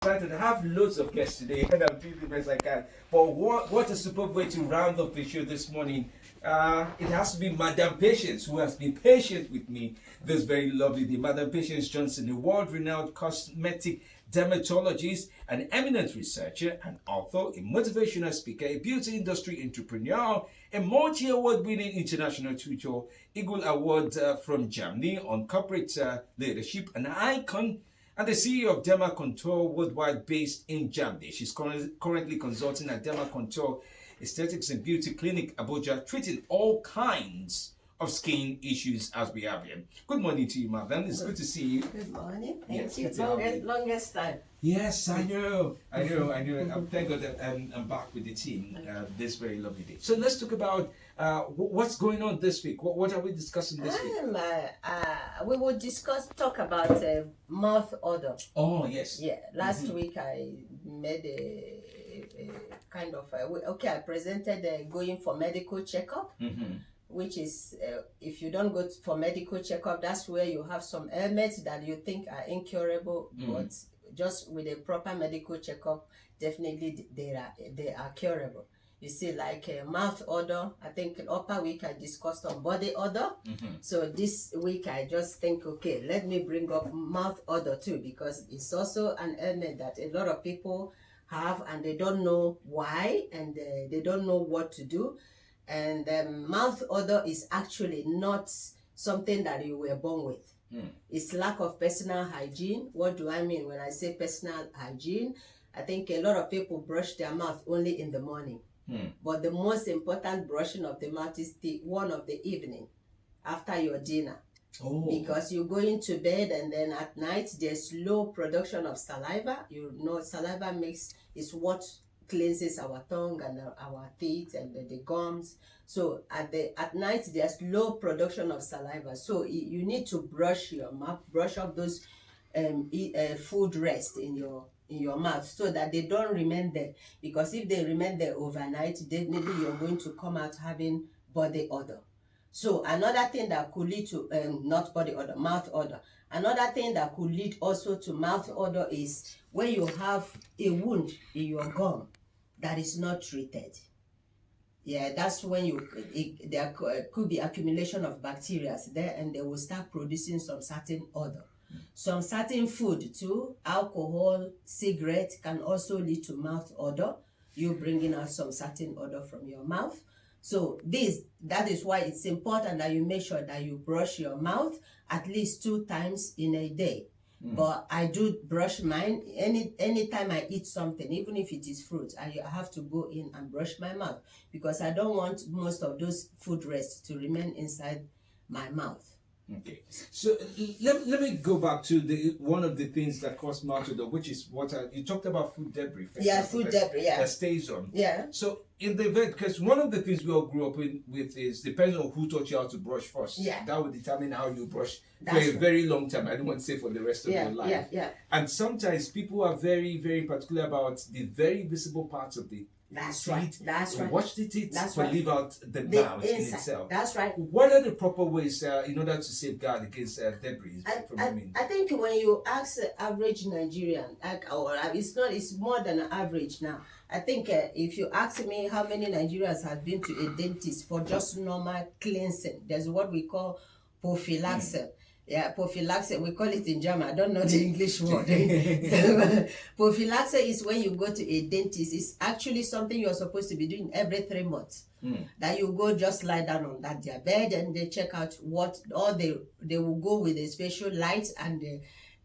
Excited. I have loads of guests today, and I'm doing the best I can. But what a superb way to round off the show this morning. It has to be Madam Patience, who has been patient with me this very lovely day. Madam Patience Johnson, a world-renowned cosmetic dermatologist, an eminent researcher, an author, a motivational speaker, a beauty industry entrepreneur, a multi-award winning international tutor, Eagle Award from Germany on corporate leadership, an icon, and the CEO of Derma Contour Worldwide based in Germany. She's currently consulting at Derma Contour Aesthetics and Beauty Clinic, Abuja, treating all kinds of skin issues as we have here. Good morning to you, madam. It's good to see you. Good morning. Yes, Thank you. Longest time. Yes, I know. Thank God that I'm back with the team this very lovely day. So let's talk about what's going on this week. What are we discussing this week? We will talk about mouth odor. Oh, yes. Yeah, last week I made a kind of, I presented going for medical checkup. Which is, if you don't go for medical checkup, that's where you have some ailments that you think are incurable, but just with a proper medical checkup, definitely they are curable. You see, like mouth odor, I think upper week I discussed on body odor. So this week I just think, okay, let me bring up mouth odor too, because it's also an ailment that a lot of people have and they don't know why, and they don't know what to do. And mouth odor is actually not something that you were born with. It's lack of personal hygiene. What do I mean when I say personal hygiene? I think a lot of people brush their mouth only in the morning. But the most important brushing of the mouth is the one of the evening after your dinner. Because you go into bed and then at night there's low production of saliva. You know, saliva is what cleanses our tongue and our teeth and the gums. So at night there's low production of saliva. So you need to brush your mouth, brush up those food rest in your mouth so that they don't remain there. Because if they remain there overnight, definitely you're going to come out having body odor. So another thing that could lead to not body odor, mouth odor. Another thing that could lead also to mouth odor is when you have a wound in your gum that is not treated. Yeah, that's when there could be accumulation of bacteria there, and they will start producing some certain odor. Some certain food too, alcohol, cigarette can also lead to mouth odor. You bringing out some certain odor from your mouth. So that is why it's important that you make sure that you brush your mouth at least 2 times in a day. But I do brush mine anytime I eat something, even if it is fruit. I have to go in and brush my mouth because I don't want most of those food rests to remain inside my mouth. Okay, so let me go back to one of the things that cause mouth odor, which is what you talked about, food debris. Food debris, that stays on. Yeah. So in the event, because one of the things we all grew up with is depends on who taught you how to brush first. Yeah. That would determine how you brush for a very long time. I don't want to say for the rest of your life. Yeah. And sometimes people are very, very particular about the very visible parts of the That's teeth. right. That's right. Wash the teeth, That's but right. leave out the mouth in itself. That's right. What are the proper ways in order to safeguard against debris from coming? I think when you ask average Nigerian, it's more than average now. I think if you ask me how many Nigerians have been to a dentist for just normal cleansing, there's what we call prophylaxis. Yeah, prophylaxis, we call it in German. I don't know the English word. Prophylaxis is when you go to a dentist. It's actually something you're supposed to be doing every 3 months. That you go just lie down on their bed and they check out they will go with a special light and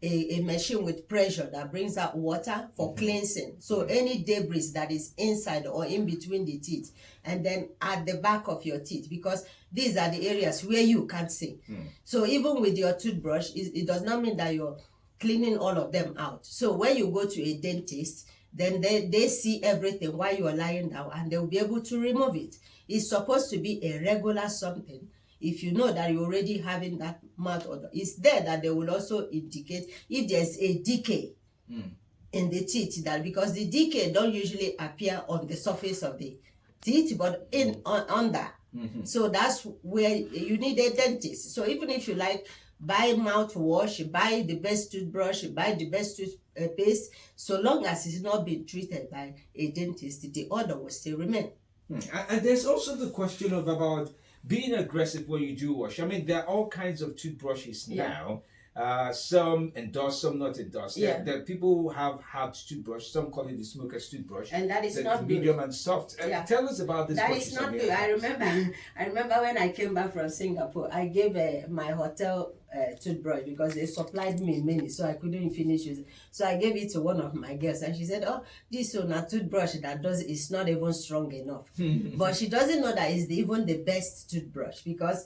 a machine with pressure that brings out water for cleansing. So any debris that is inside or in between the teeth and then at the back of your teeth, because these are the areas where you can't see. So even with your toothbrush, it does not mean that you're cleaning all of them out. So when you go to a dentist, then they see everything while you are lying down and they'll be able to remove it. It's supposed to be a regular something. If you know that you're already having that mouth odor, it's there that they will also indicate if there's a decay in the teeth, that because the decay don't usually appear on the surface of the teeth, but under. So that's where you need a dentist. So even if you buy mouthwash, buy the best toothbrush, buy the best paste, so long as it's not been treated by a dentist, the odor will still remain. And there's also the question of about being aggressive when you do wash. I mean, there are all kinds of toothbrushes now. Some endorse, some not endorse. There are people who have hard toothbrush. Some call it the smoker's toothbrush. And that is not medium good. and soft. Tell us about this. That is not good. I remember when I came back from Singapore, I gave my hotel toothbrush because they supplied me many, so I couldn't finish it. So I gave it to one of my girls, and she said, "Oh, this one a toothbrush that is not even strong enough." But she doesn't know that it's even the best toothbrush because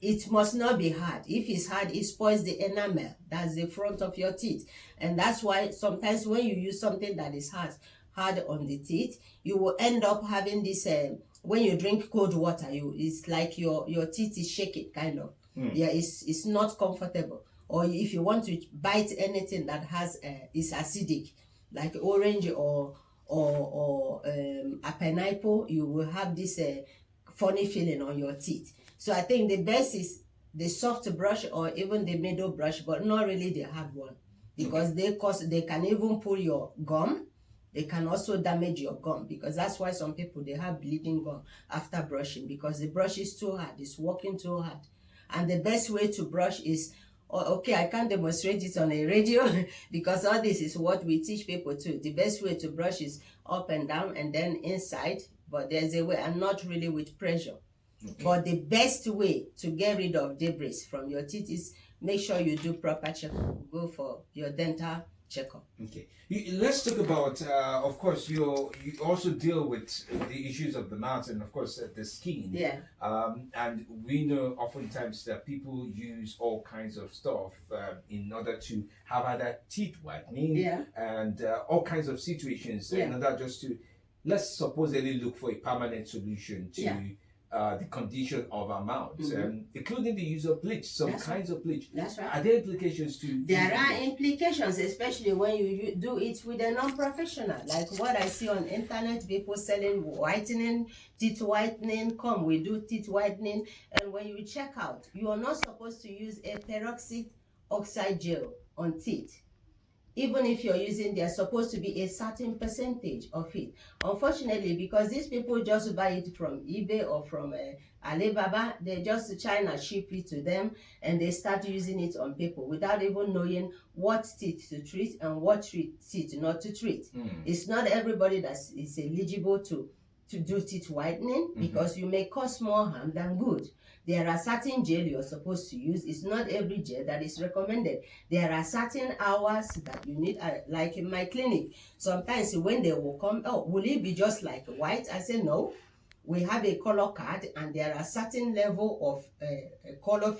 it must not be hard. If it's hard, it spoils the enamel. That's the front of your teeth. And that's why sometimes when you use something that is hard on the teeth, you will end up having this, when you drink cold water, it's like your teeth is shaking, kind of. Yeah, it's not comfortable. Or if you want to bite anything that is acidic, like orange or a pineapple, you will have this funny feeling on your teeth. So I think the best is the soft brush or even the middle brush, but not really the hard one, because they can even pull your gum. They can also damage your gum, because that's why some people, they have bleeding gum after brushing, because the brush is too hard, it's working too hard. And the best way to brush is, okay, I can't demonstrate it on a radio because all this is what we teach people too. The best way to brush is up and down and then inside, but there's a way, and not really with pressure. Okay. But the best way to get rid of debris from your teeth is make sure you do proper checkup. Go for your dental checkup. Okay. Let's talk about, of course, you also deal with the issues of the mouth and, of course, the skin. Yeah. And we know oftentimes that people use all kinds of stuff in order to have either teeth whitening and all kinds of situations in order just to, let's supposedly look for a permanent solution to the condition of our mouth, including the use of bleach, kinds of bleach. That's right. Are there implications to? There are implications, especially when you do it with a non-professional. Like what I see on internet, people selling whitening, teeth whitening. Come, we do teeth whitening. And when you check out, you are not supposed to use a peroxide oxide gel on teeth. Even if you're using, there's supposed to be a certain percentage of it. Unfortunately, because these people just buy it from eBay or from Alibaba, they just China ship it to them and they start using it on people without even knowing what teeth to treat and what teeth not to treat. It's not everybody that is eligible to do teeth whitening, because you may cause more harm than good. There are certain gel you're supposed to use. It's not every gel that is recommended. There are certain hours that you need, like in my clinic. Sometimes when they will come, oh, will it be just like white? I say no. We have a color card, and there are certain level of color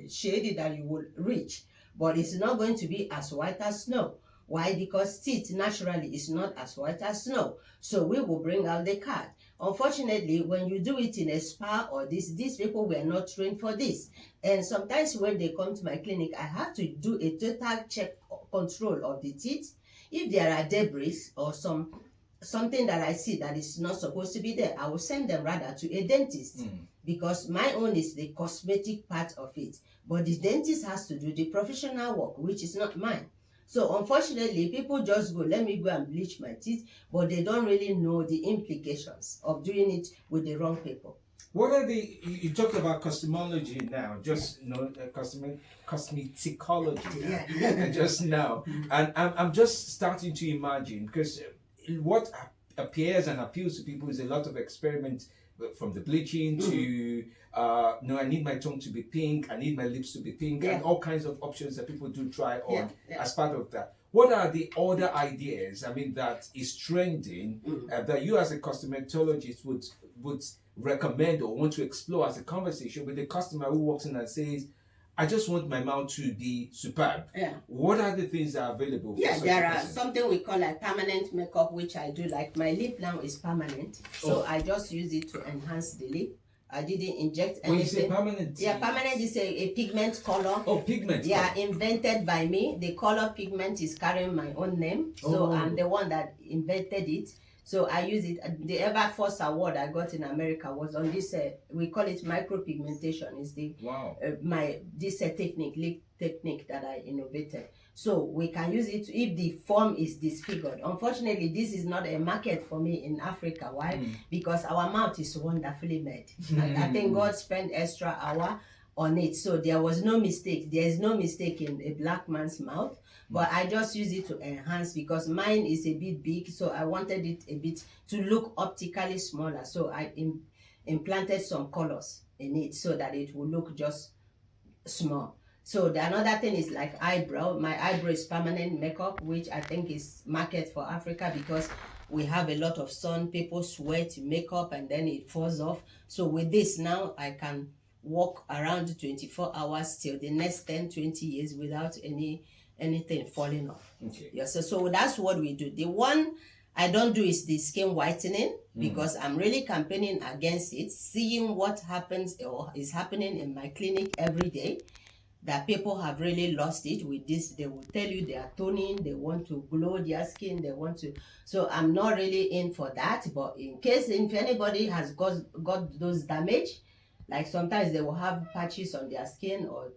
shade that you will reach, but it's not going to be as white as snow. Why? Because teeth naturally is not as white as snow. So we will bring out the card. Unfortunately, when you do it in a spa or these people were not trained for this. And sometimes when they come to my clinic, I have to do a total check control of the teeth. If there are debris or something that I see that is not supposed to be there, I will send them rather to a dentist, because my own is the cosmetic part of it. But the dentist has to do the professional work, which is not mine. So unfortunately, people just go, let me go and bleach my teeth, but they don't really know the implications of doing it with the wrong people. What are you talked about cosmetology now, just cosmeticology just now. And I'm just starting to imagine, because what appears and appeals to people is a lot of experiment, from the bleaching to no, I need my tongue to be pink, I need my lips to be pink, and all kinds of options that people do try on as part of that. What are the other ideas, I mean, that is trending that you as a cosmetologist would recommend or want to explore as a conversation with a customer who walks in and says, I just want my mouth to be superb? What are the things that are available? There are something we call like permanent makeup, which I do. Like my lip now is permanent, so I just use it to enhance the lip. I didn't inject anything. When you say permanent? Yeah, permanent is a pigment color. Oh, pigment. Yeah, invented by me. The color pigment is carrying my own name, so I'm the one that invented it. So I use it. The ever first award I got in America was on this. We call it micropigmentation. It's the this technique, lip technique that I innovated. So we can use it if the form is disfigured. Unfortunately, this is not a market for me in Africa. Why? Because our mouth is wonderfully made. I think God spent extra hour on it. So there was no mistake. There is no mistake in a black man's mouth. But I just use it to enhance because mine is a bit big. So I wanted it a bit to look optically smaller. So I implanted some colors in it so that it will look just small. So the another thing is like eyebrow. My eyebrow is permanent makeup, which I think is market for Africa because we have a lot of sun, people sweat, makeup, and then it falls off. So with this now, I can walk around 24 hours till the next 10-20 years without anything falling off. Okay. Yeah, so that's what we do. The one I don't do is the skin whitening because I'm really campaigning against it, seeing what happens or is happening in my clinic every day, that people have really lost it with this. They will tell you they are toning, they want to glow their skin, they want to. So I'm not really in for that, but in case if anybody has got those damage, like sometimes they will have patches on their skin or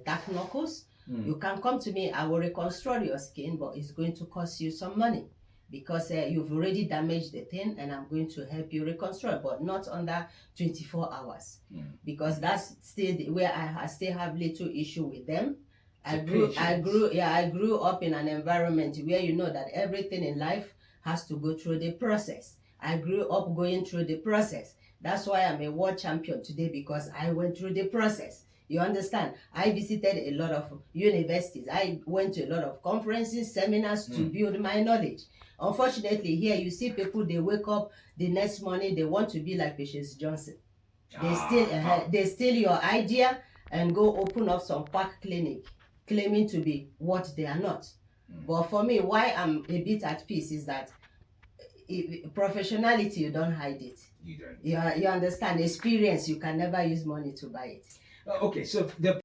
dark knuckles, you can come to me. I will reconstruct your skin, but it's going to cost you some money because you've already damaged the thing, and I'm going to help you reconstruct, but not under 24 hours because that's still where I still have little issue with them. I grew up in an environment where you know that everything in life has to go through the process. I grew up going through the process. That's why I'm a world champion today, because I went through the process. You understand? I visited a lot of universities. I went to a lot of conferences, seminars to build my knowledge. Unfortunately, here you see people, they wake up the next morning, they want to be like Patience Johnson. They steal your idea and go open up some quack clinic, claiming to be what they are not. But for me, why I'm a bit at peace is that professionality, you don't hide it. You don't. You understand? Experience, you can never use money to buy it. Okay, so the